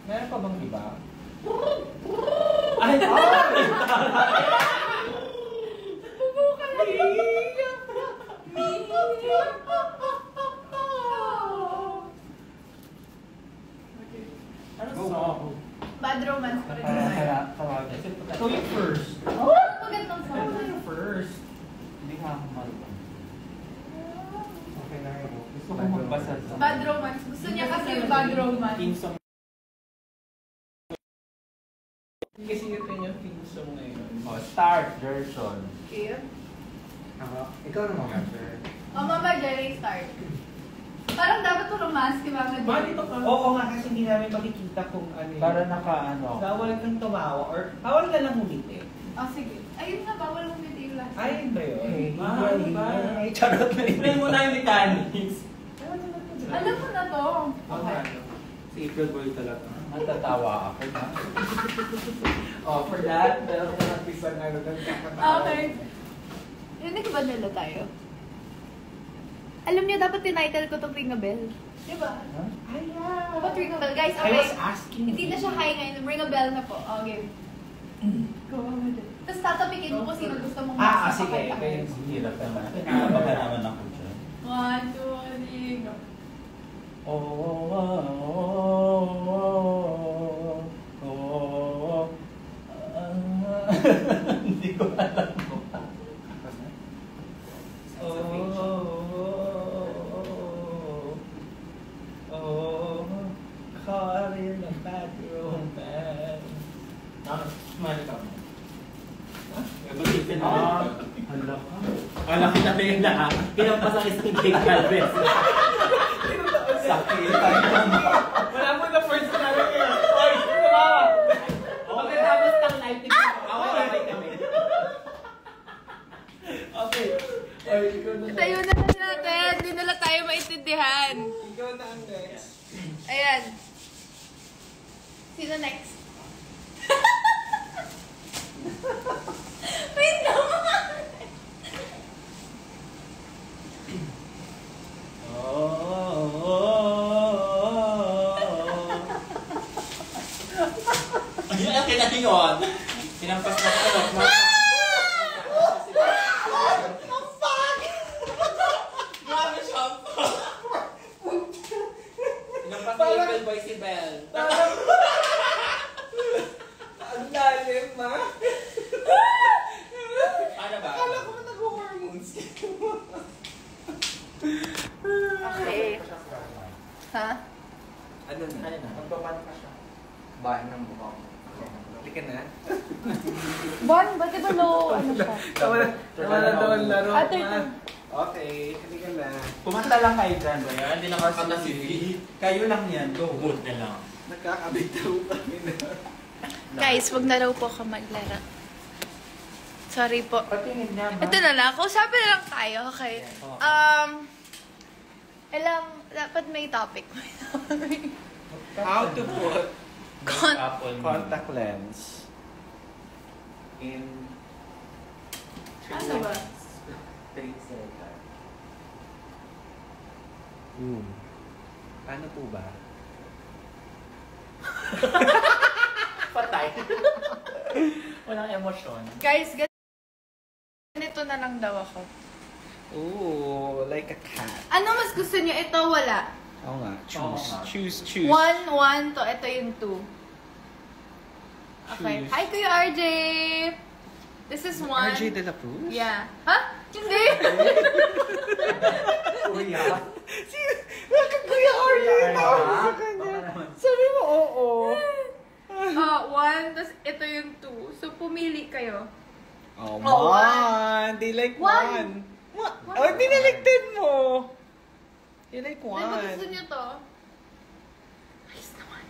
Meron pa bang iba? Ay! Bubuka na Ano song? Bad romance pa rin. So yung first. Magandang song. Ano yung first? Hindi ka ako marunong. Okay na yun. Gusto ko magbasa sa... Bad romance. Gusto niya kasi yung bad romance. King song. Kasi ito yung theme song ngayon. Oh, start version. Okay. Ikaw naman, Master. Mama Jerry start. Parang dapat to romance, di ba? Dito ka. Oo nga, kasi hindi namin makikita kung ano yun. Para ano. Bawal kang tumawa or bawal ka lang humiti. Oh, sige. Ayun na, bawal mong video yung last. Ayun ba yun? Ano ba? Charot na yun. Explain mo na yung mechanics. Alam mo na to. Okay. Si April Boy talaga. Matatawa ako na. Oh, for that, meron ko ng pisang ano ng kakatawa. Okay. Rinig ba nila tayo? Alam niyo, dapat tinitle ko itong Ring a Bell. Diba? Huh? Ay, yeah. Dapat Ring a Bell. Guys, I okay. was asking. Hindi na siya high ngayon. Ring a Bell na po. Okay. Go ahead. Tapos tatapikin mo kung sino gusto mong Sige. pakita. Hirap naman. Baka naman ako dyan. 1, 2, 3, go. Hindi ko alam mo. Caught in a bad romance. Smile ka mo. Ba't hala ka? Wala kita na yun na. Pinampas ang isang Jake Calvez. Sakit. Wala mo na first na rin eh. Oy, tumawa. Pagkatapos ng live team, away kami. Okay. Oy, ikaw na. Tayo na natin. Hindi nila tayo maintindihan. Ikaw na ang next. Ayan. Sino next? Wait naman! Ayun ang kita yun. Pinampas na ko. Grabe siya. Pinampas na April Boy si Bell. Ang lalim, ma. Paano ba? Kala ko nag-hormones. Okay. Ha? Ano na? Magpapan ka siya. Bahan ng buka mo. Halika na. Bon, ba't ito low? Ano siya? Tama na daw ang laro, Ate, ma. Okay, halika na. Kumanta lang kayo dyan, ba yan? Hindi na kasi si V. Kayo lang yan. Tuhod na lang. Nakakabitaw kami na. Guys, wag na raw po ako maglaro. Sorry po. Patingin niya, ma. Ito na lang. Kausapin na lang tayo, okay? Dapat may topic. How to put contact lens in Ano ba? 3 seconds. Paano po ba? Patay. Walang emosyon. Guys, ganito na lang daw ako. Ooh, like a cat. Ano mas gusto niyo? Ito, wala. Oo nga, Oo nga. choose. 1, 1 to. Ito yung 2. Okay. Choose. Hi, Kuya RJ! This is 1. RJ de la Cruz? Yeah. Ha? Hindi! Kuya. Bakit Kuya RJ? Tawag mo sa kanya. Sabi mo, oo. 1, tapos ito yung 2. So, pumili kayo. Oh, Oh, one. They like One. one. What? Oh, diniligtad mo. They like Di one. ba gusto niyo to? Ayos naman.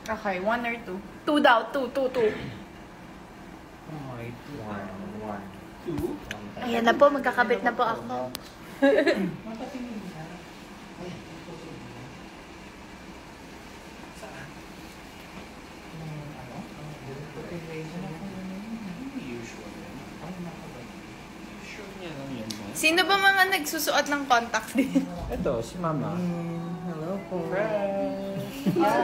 Okay, 1 or 2? 2 daw. 2. Ay, One. 2? Ayan na po, magkakabit na po ako. Mapatingin na. Saan? Ano? Usually. Sure niya lang yan. Sino ba mga nagsusuot ng contacts din? Ito, si Mama. Hello po. Friend. Yeah.